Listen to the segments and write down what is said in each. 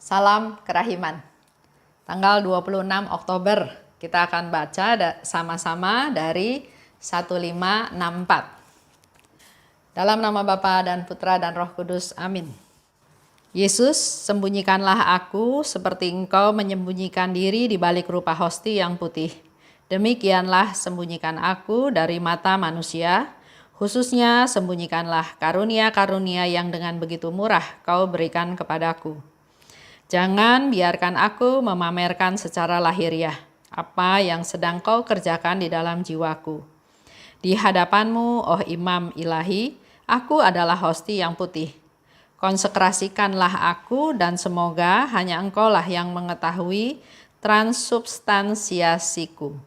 Salam Kerahiman. Tanggal 26 Oktober kita akan baca sama-sama dari 1564. Dalam nama Bapa dan Putra dan Roh Kudus. Amin. Yesus, sembunyikanlah aku seperti Engkau menyembunyikan diri di balik rupa hosti yang putih. Demikianlah sembunyikan aku dari mata manusia, khususnya sembunyikanlah karunia-karunia yang dengan begitu murah Kau berikan kepadaku. Jangan biarkan aku memamerkan secara lahiriah apa yang sedang Kau kerjakan di dalam jiwaku. Di hadapan-Mu, oh Imam Ilahi, aku adalah hosti yang putih. Konsekrasikanlah aku dan semoga hanya Engkaulah yang mengetahui transubstansiasiku.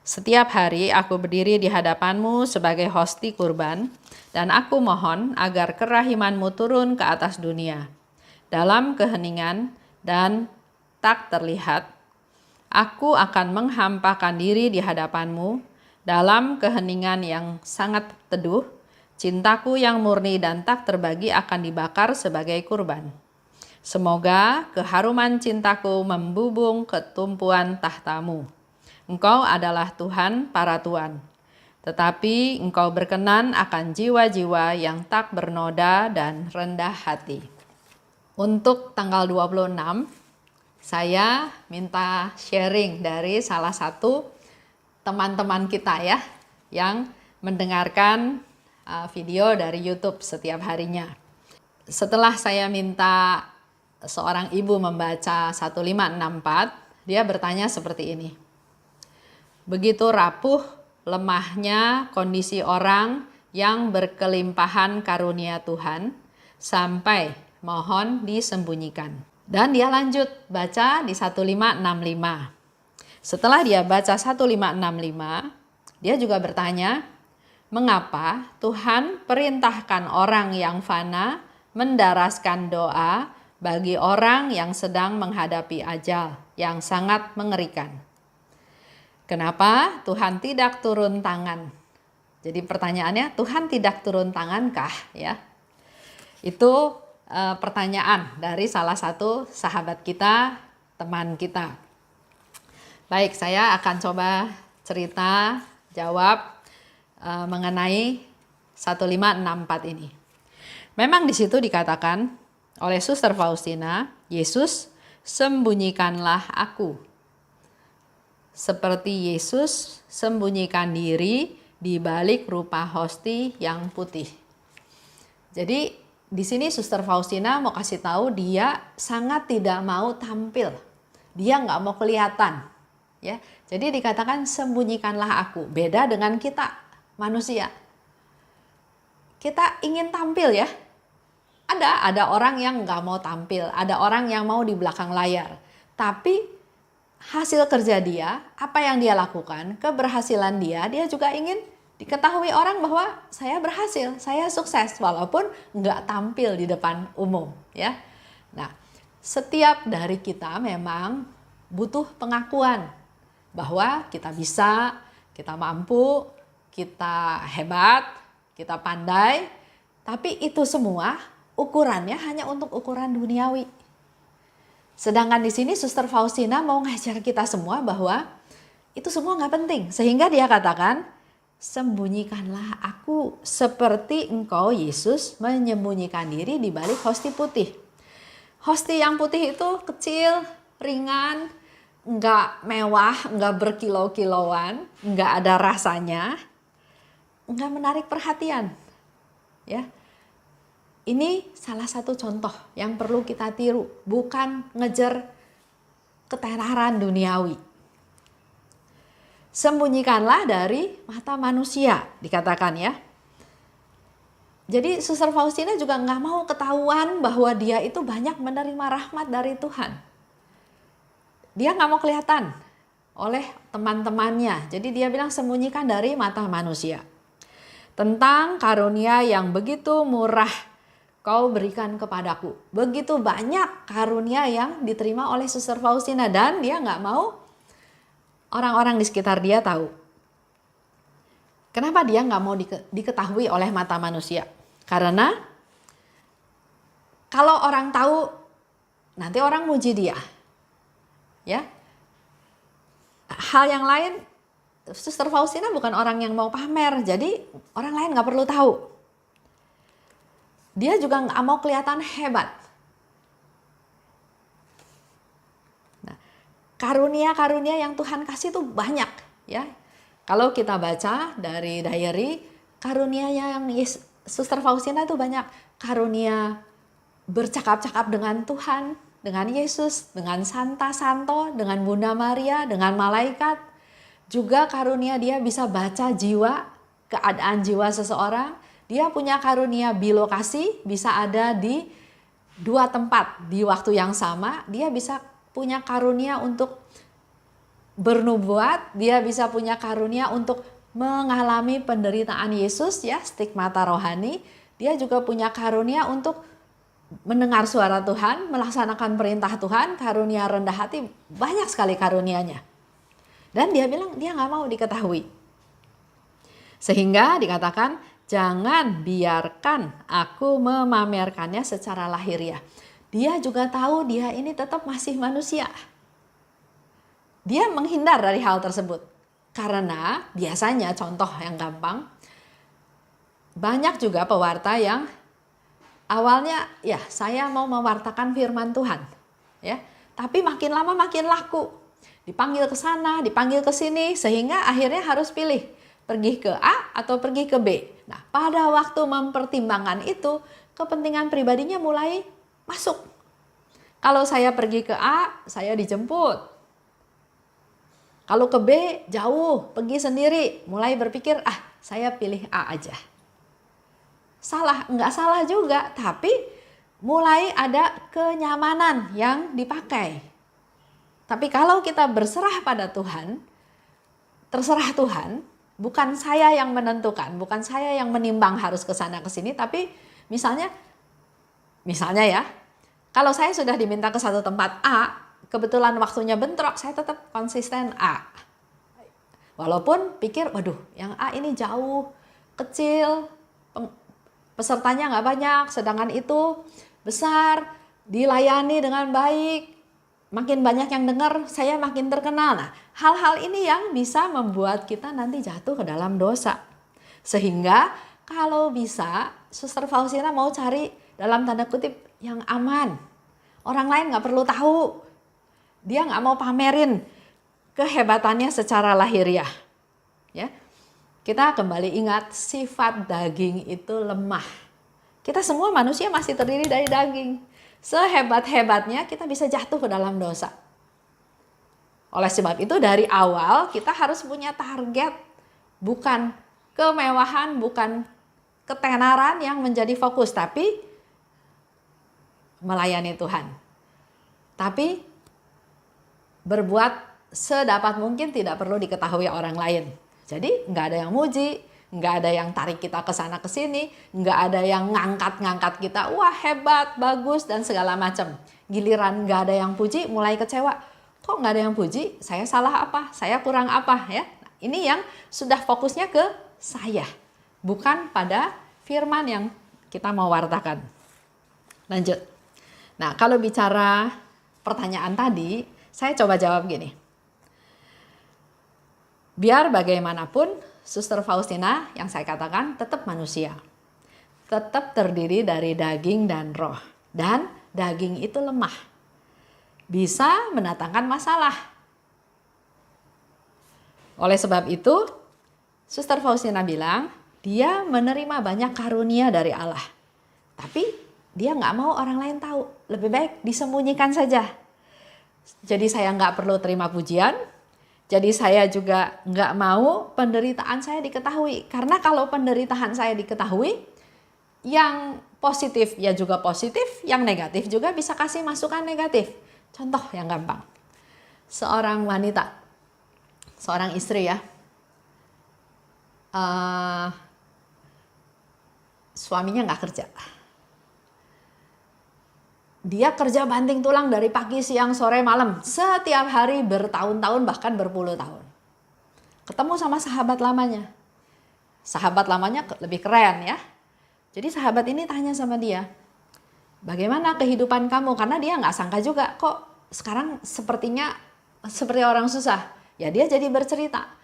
Setiap hari aku berdiri di hadapan-Mu sebagai hosti kurban, dan aku mohon agar kerahiman-Mu turun ke atas dunia. Dalam keheningan dan tak terlihat, aku akan menghampakan diri di hadapan-Mu dalam keheningan yang sangat teduh. Cintaku yang murni dan tak terbagi akan dibakar sebagai kurban. Semoga keharuman cintaku membubung ke tumpuan tahta-Mu. Engkau adalah Tuhan para tuan, tetapi Engkau berkenan akan jiwa-jiwa yang tak bernoda dan rendah hati. Untuk tanggal 26, saya minta sharing dari salah satu teman-teman kita ya, yang mendengarkan video dari YouTube setiap harinya. Setelah saya minta seorang ibu membaca 1564, dia bertanya seperti ini. Begitu rapuh, lemahnya kondisi orang yang berkelimpahan karunia Tuhan, sampai mohon disembunyikan. Dan dia lanjut baca di 1565. Setelah dia baca 1565, dia juga bertanya, mengapa Tuhan perintahkan orang yang fana mendaraskan doa bagi orang yang sedang menghadapi ajal yang sangat mengerikan? Kenapa Tuhan tidak turun tangan? Jadi pertanyaannya, Tuhan tidak turun tangankah? Ya, itu pertanyaan dari salah satu sahabat kita, teman kita. Baik, saya akan coba cerita, jawab mengenai 1564 ini. Memang di situ dikatakan oleh Suster Faustina, Yesus, sembunyikanlah aku. Seperti Yesus sembunyikan diri di balik rupa hosti yang putih. Jadi di sini Suster Faustina mau kasih tahu dia sangat tidak mau tampil. Dia nggak mau kelihatan. Ya, jadi dikatakan sembunyikanlah aku. Beda dengan kita manusia. Kita ingin tampil ya. Ada orang yang nggak mau tampil, ada orang yang mau di belakang layar. Tapi hasil kerja dia, apa yang dia lakukan, keberhasilan dia juga ingin diketahui orang bahwa saya berhasil, saya sukses walaupun nggak tampil di depan umum ya. Nah, setiap dari kita memang butuh pengakuan bahwa kita bisa, kita mampu, kita hebat, kita pandai, tapi itu semua ukurannya hanya untuk ukuran duniawi. Sedangkan di sini Suster Faustina mau ngajar kita semua bahwa itu semua nggak penting. Sehingga dia katakan, sembunyikanlah aku seperti Engkau Yesus menyembunyikan diri di balik hosti putih. Hosti yang putih itu kecil, ringan, nggak mewah, nggak berkilau-kilauan, nggak ada rasanya, nggak menarik perhatian. Ya, ini salah satu contoh yang perlu kita tiru, bukan ngejar ketenaran duniawi. Sembunyikanlah dari mata manusia, dikatakan ya. Jadi Suster Faustina juga nggak mau ketahuan bahwa dia itu banyak menerima rahmat dari Tuhan. Dia nggak mau kelihatan oleh teman-temannya. Jadi dia bilang sembunyikan dari mata manusia. Tentang karunia yang begitu murah Kau berikan kepadaku. Begitu banyak karunia yang diterima oleh Suster Faustina dan dia nggak mau orang-orang di sekitar dia tahu. Kenapa dia nggak mau diketahui oleh mata manusia? Karena kalau orang tahu nanti orang muji dia. Ya. Hal yang lain, Suster Faustina bukan orang yang mau pamer, jadi orang lain nggak perlu tahu. Dia juga nggak mau kelihatan hebat. Nah, karunia-karunia yang Tuhan kasih tuh banyak, ya. Kalau kita baca dari diary, karunia yang Suster Faustina itu banyak. Karunia bercakap-cakap dengan Tuhan, dengan Yesus, dengan Santa Santo, dengan Bunda Maria, dengan malaikat. Juga karunia dia bisa baca jiwa, keadaan jiwa seseorang. Dia punya karunia bilokasi, bisa ada di dua tempat di waktu yang sama. Dia bisa punya karunia untuk bernubuat, dia bisa punya karunia untuk mengalami penderitaan Yesus, ya, stigmata rohani. Dia juga punya karunia untuk mendengar suara Tuhan, melaksanakan perintah Tuhan, karunia rendah hati, banyak sekali karunianya. Dan dia bilang dia nggak mau diketahui. Sehingga dikatakan, jangan biarkan aku memamerkannya secara lahiriah. Dia juga tahu dia ini tetap masih manusia. Dia menghindar dari hal tersebut. Karena biasanya contoh yang gampang, banyak juga pewarta yang awalnya ya saya mau mewartakan firman Tuhan. Ya, tapi makin lama makin laku. Dipanggil ke sana, dipanggil ke sini, sehingga akhirnya harus pilih pergi ke A atau pergi ke B. Nah, pada waktu mempertimbangkan itu, kepentingan pribadinya mulai masuk. Kalau saya pergi ke A, saya dijemput. Kalau ke B, jauh, pergi sendiri. Mulai berpikir, saya pilih A aja. Salah, enggak salah juga, tapi mulai ada kenyamanan yang dipakai. Tapi kalau kita berserah pada Tuhan, terserah Tuhan, bukan saya yang menentukan, bukan saya yang menimbang harus ke sana ke sini, tapi misalnya ya, kalau saya sudah diminta ke satu tempat A, kebetulan waktunya bentrok, saya tetap konsisten A. Walaupun pikir, waduh, yang A ini jauh, kecil, pesertanya nggak banyak, sedangkan itu besar, dilayani dengan baik, makin banyak yang dengar, saya makin terkenal. Nah, hal-hal ini yang bisa membuat kita nanti jatuh ke dalam dosa. Sehingga kalau bisa, Suster Faustina mau cari dalam tanda kutip yang aman. Orang lain nggak perlu tahu. Dia nggak mau pamerin kehebatannya secara lahiriah. Ya, kita kembali ingat sifat daging itu lemah. Kita semua manusia masih terdiri dari daging. Sehebat-hebatnya kita bisa jatuh ke dalam dosa. Oleh sebab itu dari awal kita harus punya target. Bukan kemewahan, bukan ketenaran yang menjadi fokus. Tapi melayani Tuhan. Tapi berbuat sedapat mungkin tidak perlu diketahui orang lain. Jadi nggak ada yang muji, nggak ada yang tarik kita ke sana ke sini, nggak ada yang ngangkat-ngangkat kita, wah hebat, bagus dan segala macam. Giliran nggak ada yang puji, mulai kecewa. Kok nggak ada yang puji? Saya salah apa? Saya kurang apa? Ya, ini yang sudah fokusnya ke saya, bukan pada firman yang kita mau wartakan. Lanjut. Nah, kalau bicara pertanyaan tadi, saya coba jawab gini. Biar bagaimanapun, Suster Faustina yang saya katakan tetap manusia. Tetap terdiri dari daging dan roh. Dan daging itu lemah. Bisa mendatangkan masalah. Oleh sebab itu, Suster Faustina bilang, dia menerima banyak karunia dari Allah. Tapi dia nggak mau orang lain tahu. Lebih baik disembunyikan saja. Jadi saya nggak perlu terima pujian, jadi saya juga nggak mau penderitaan saya diketahui. Karena kalau penderitaan saya diketahui, yang positif ya juga positif, yang negatif juga bisa kasih masukan negatif. Contoh yang gampang, seorang wanita, seorang istri ya, suaminya nggak kerja. Dia kerja banting tulang dari pagi, siang, sore, malam. Setiap hari bertahun-tahun bahkan berpuluh tahun. Ketemu sama sahabat lamanya. Sahabat lamanya lebih keren ya. Jadi sahabat ini tanya sama dia. bagaimana kehidupan kamu? Karena dia nggak sangka juga, kok sekarang sepertinya seperti orang susah. Ya dia jadi bercerita.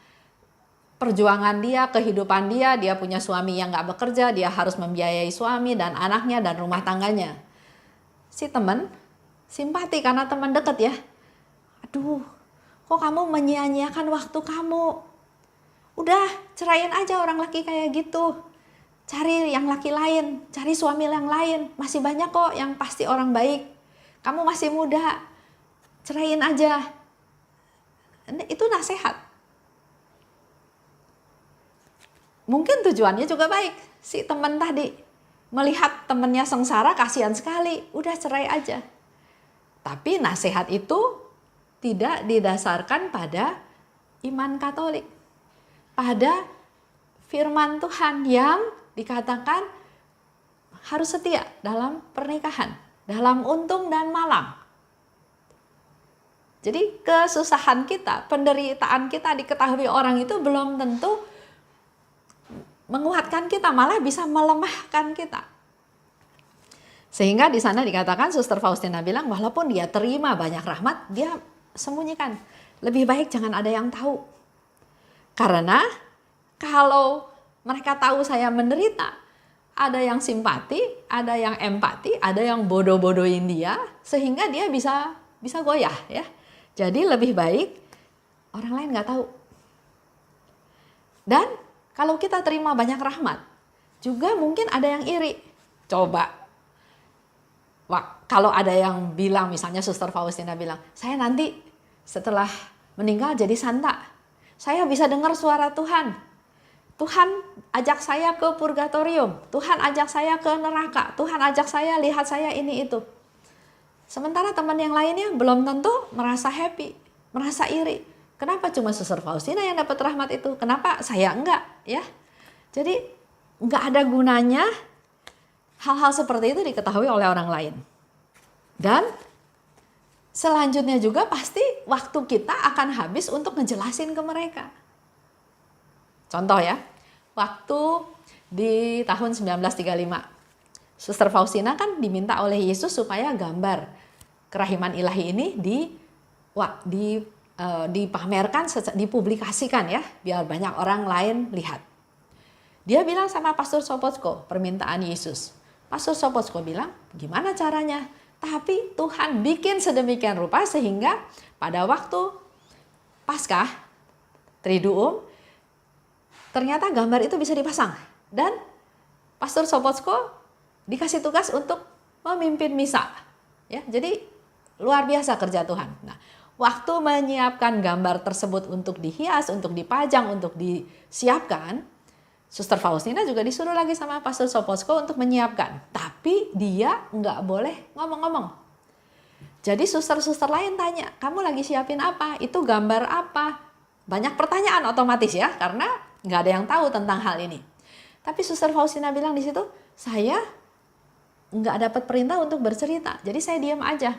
Perjuangan dia, kehidupan dia, dia punya suami yang nggak bekerja, dia harus membiayai suami dan anaknya dan rumah tangganya. Si teman simpati karena teman deket ya. Aduh, kok kamu menyia-nyiakan waktu kamu? Udah, ceraiin aja orang laki kayak gitu. Cari yang laki lain, cari suami yang lain. Masih banyak kok yang pasti orang baik. Kamu masih muda, ceraiin aja. Itu nasihat. Mungkin tujuannya juga baik. Si teman tadi melihat temannya sengsara, kasihan sekali. Udah cerai aja. Tapi nasihat itu tidak didasarkan pada iman Katolik. Pada firman Tuhan yang dikatakan harus setia dalam pernikahan. Dalam untung dan malang. Jadi kesusahan kita, penderitaan kita diketahui orang itu belum tentu menguatkan kita, malah bisa melemahkan kita. Sehingga di sana dikatakan Suster Faustina bilang walaupun dia terima banyak rahmat, dia sembunyikan. Lebih baik jangan ada yang tahu. Karena kalau mereka tahu saya menderita, ada yang simpati, ada yang empati, ada yang bodoh-bodohin dia, sehingga dia bisa goyah ya. Jadi lebih baik orang lain nggak tahu. Dan kalau kita terima banyak rahmat, juga mungkin ada yang iri. Coba, kalau ada yang bilang, misalnya Suster Faustina bilang, saya nanti setelah meninggal jadi santa, saya bisa dengar suara Tuhan. Tuhan ajak saya ke purgatorium, Tuhan ajak saya ke neraka, Tuhan ajak saya lihat saya ini itu. Sementara teman yang lainnya belum tentu merasa happy, merasa iri. Kenapa cuma Suster Faustina yang dapat rahmat itu? Kenapa saya enggak? Ya, jadi enggak ada gunanya hal-hal seperti itu diketahui oleh orang lain. Dan selanjutnya juga pasti waktu kita akan habis untuk ngejelasin ke mereka. Contoh ya, waktu di tahun 1935, Suster Faustina kan diminta oleh Yesus supaya gambar kerahiman ilahi ini dipamerkan, dipublikasikan ya, biar banyak orang lain lihat. Dia bilang sama Pastor Sopocko, permintaan Yesus. Pastor Sopocko bilang, gimana caranya? Tapi Tuhan bikin sedemikian rupa sehingga pada waktu Paskah, Triduum, ternyata gambar itu bisa dipasang. Dan Pastor Sopocko dikasih tugas untuk memimpin misa. Ya, jadi luar biasa kerja Tuhan. Nah, waktu menyiapkan gambar tersebut untuk dihias, untuk dipajang, untuk disiapkan, Suster Faustina juga disuruh lagi sama Pastor Sopocko untuk menyiapkan. Tapi dia nggak boleh ngomong-ngomong. Jadi suster-suster lain tanya, kamu lagi siapin apa? Itu gambar apa? Banyak pertanyaan otomatis ya, karena nggak ada yang tahu tentang hal ini. Tapi Suster Faustina bilang di situ, saya nggak dapat perintah untuk bercerita. Jadi saya diam aja.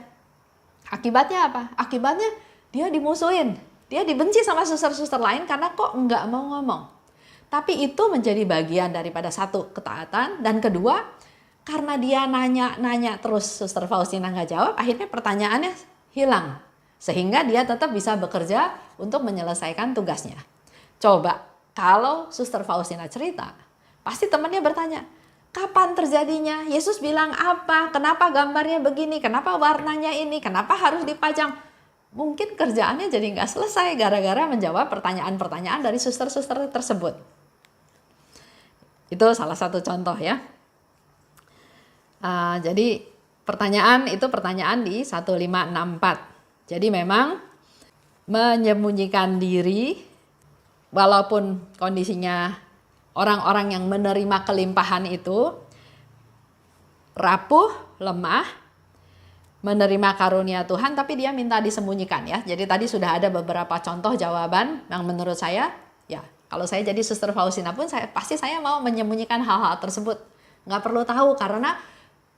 Akibatnya apa? Akibatnya dia dimusuhin. Dia dibenci sama suster-suster lain karena kok nggak mau ngomong. Tapi itu menjadi bagian daripada satu, ketaatan. Dan kedua, karena dia nanya terus Suster Faustina nggak jawab, akhirnya pertanyaannya hilang. Sehingga dia tetap bisa bekerja untuk menyelesaikan tugasnya. Coba, kalau Suster Faustina cerita, pasti temannya bertanya, kapan terjadinya? Yesus bilang apa? Kenapa gambarnya begini? Kenapa warnanya ini? Kenapa harus dipajang? Mungkin kerjaannya jadi nggak selesai gara-gara menjawab pertanyaan-pertanyaan dari suster-suster tersebut. Itu salah satu contoh ya. Jadi pertanyaan di 1564. Jadi memang menyembunyikan diri walaupun kondisinya orang-orang yang menerima kelimpahan itu rapuh, lemah, menerima karunia Tuhan, tapi dia minta disembunyikan ya. Jadi tadi sudah ada beberapa contoh jawaban yang menurut saya, ya kalau saya jadi Suster Faustina pun pasti saya mau menyembunyikan hal-hal tersebut. Nggak perlu tahu karena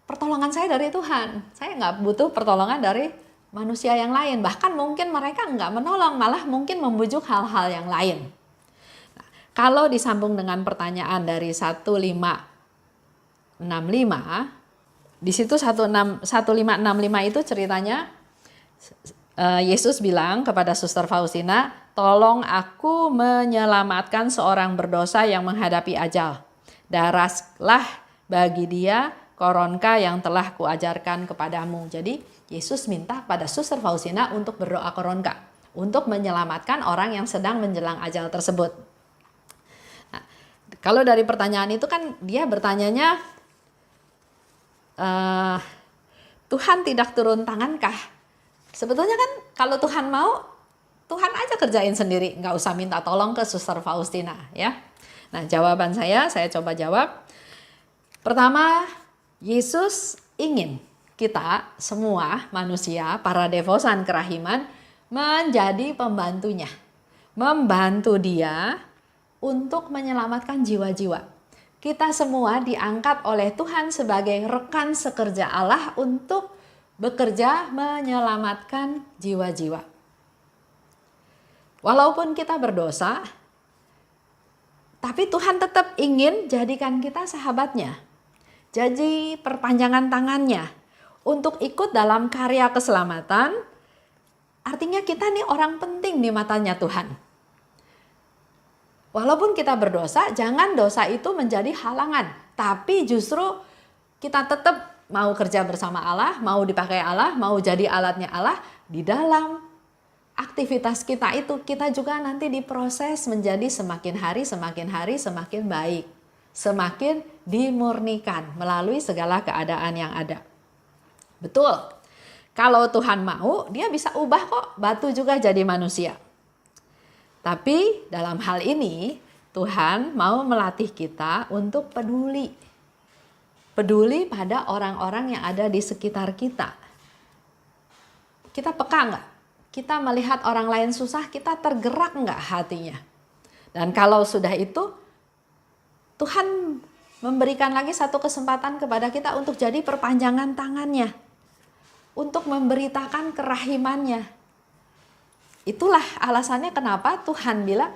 pertolongan saya dari Tuhan. Saya nggak butuh pertolongan dari manusia yang lain. Bahkan mungkin mereka nggak menolong, malah mungkin membujuk hal-hal yang lain. Nah, kalau disambung dengan pertanyaan dari 1565, Di situ 1565 itu ceritanya Yesus bilang kepada Suster Faustina, tolong aku menyelamatkan seorang berdosa yang menghadapi ajal. Darahlah bagi dia koronka yang telah kuajarkan kepadamu. Jadi Yesus minta pada Suster Faustina untuk berdoa koronka, untuk menyelamatkan orang yang sedang menjelang ajal tersebut. Nah, kalau dari pertanyaan itu kan dia bertanyanya, Tuhan tidak turun tangankah? Sebetulnya kan kalau Tuhan mau, Tuhan aja kerjain sendiri, nggak usah minta tolong ke Suster Faustina ya. Nah, jawaban saya coba jawab. Pertama, Yesus ingin kita semua manusia, para devosan kerahiman, menjadi pembantunya. Membantu dia untuk menyelamatkan jiwa-jiwa. Kita semua diangkat oleh Tuhan sebagai rekan sekerja Allah untuk bekerja menyelamatkan jiwa-jiwa. Walaupun kita berdosa, tapi Tuhan tetap ingin jadikan kita sahabatnya. Jadi perpanjangan tangannya untuk ikut dalam karya keselamatan. Artinya kita nih orang penting di matanya Tuhan. Walaupun kita berdosa, jangan dosa itu menjadi halangan. Tapi justru kita tetap mau kerja bersama Allah, mau dipakai Allah, mau jadi alatnya Allah. Di dalam aktivitas kita itu, kita juga nanti diproses menjadi semakin hari semakin baik. Semakin dimurnikan melalui segala keadaan yang ada. Betul, kalau Tuhan mau, dia bisa ubah kok batu juga jadi manusia. Tapi dalam hal ini, Tuhan mau melatih kita untuk peduli. Peduli pada orang-orang yang ada di sekitar kita. Kita peka nggak? Kita melihat orang lain susah, kita tergerak nggak hatinya? Dan kalau sudah itu, Tuhan memberikan lagi satu kesempatan kepada kita untuk jadi perpanjangan tangannya. Untuk memberitakan kerahimannya. Itulah alasannya kenapa Tuhan bilang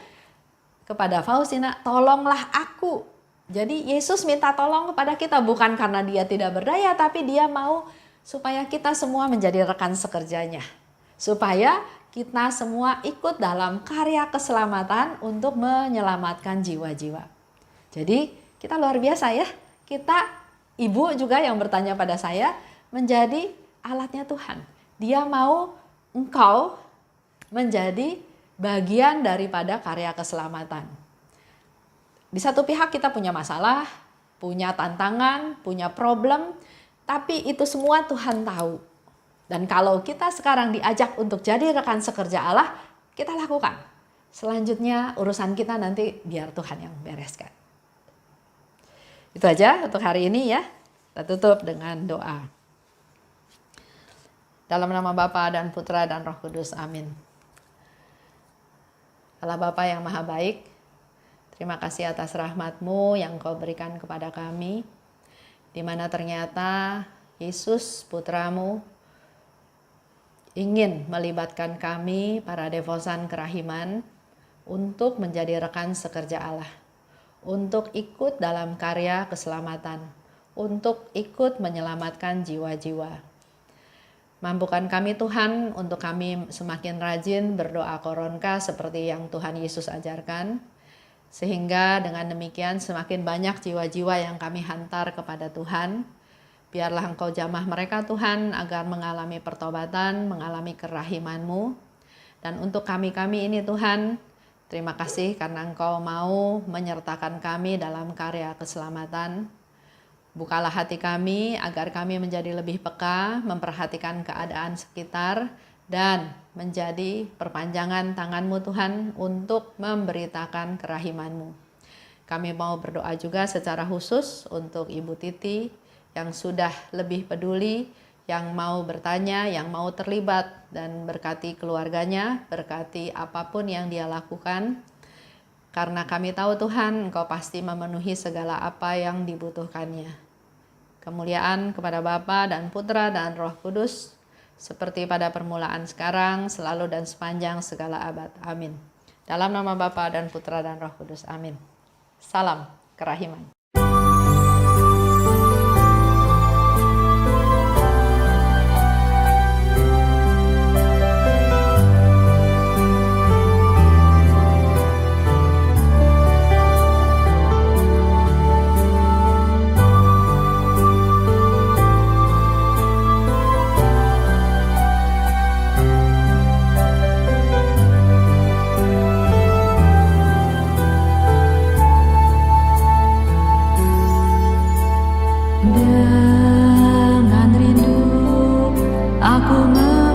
kepada Faustina, tolonglah aku. Jadi Yesus minta tolong kepada kita bukan karena dia tidak berdaya, tapi dia mau supaya kita semua menjadi rekan sekerjanya. Supaya kita semua ikut dalam karya keselamatan untuk menyelamatkan jiwa-jiwa. Jadi kita luar biasa ya. Kita, ibu juga yang bertanya pada saya, menjadi alatnya Tuhan. Dia mau engkau menjadi bagian daripada karya keselamatan. Di satu pihak kita punya masalah, punya tantangan, punya problem, tapi itu semua Tuhan tahu. Dan kalau kita sekarang diajak untuk jadi rekan sekerja Allah, kita lakukan. Selanjutnya urusan kita nanti biar Tuhan yang bereskan. Itu aja untuk hari ini ya. Kita tutup dengan doa. Dalam nama Bapa dan Putra dan Roh Kudus, amin. Allah Bapa yang Maha Baik, terima kasih atas rahmat-Mu yang Kau berikan kepada kami, di mana ternyata Yesus Putra-Mu ingin melibatkan kami, para devosan kerahiman, untuk menjadi rekan sekerja Allah, untuk ikut dalam karya keselamatan, untuk ikut menyelamatkan jiwa-jiwa. Mampukan kami Tuhan untuk kami semakin rajin berdoa koronka seperti yang Tuhan Yesus ajarkan. Sehingga dengan demikian semakin banyak jiwa-jiwa yang kami hantar kepada Tuhan. Biarlah Engkau jamah mereka Tuhan agar mengalami pertobatan, mengalami kerahiman-Mu. Dan untuk kami-kami ini Tuhan, terima kasih karena Engkau mau menyertakan kami dalam karya keselamatan. Bukalah hati kami agar kami menjadi lebih peka, memperhatikan keadaan sekitar, dan menjadi perpanjangan tangan-Mu Tuhan untuk memberitakan kerahiman-Mu. Kami mau berdoa juga secara khusus untuk Ibu Titi yang sudah lebih peduli, yang mau bertanya, yang mau terlibat, dan berkati keluarganya, berkati apapun yang dia lakukan. Karena kami tahu Tuhan, Engkau pasti memenuhi segala apa yang dibutuhkannya. Kemuliaan kepada Bapa dan Putra dan Roh Kudus, seperti pada permulaan sekarang, selalu dan sepanjang segala abad. Amin. Dalam nama Bapa dan Putra dan Roh Kudus. Amin. Salam kerahiman. Amen.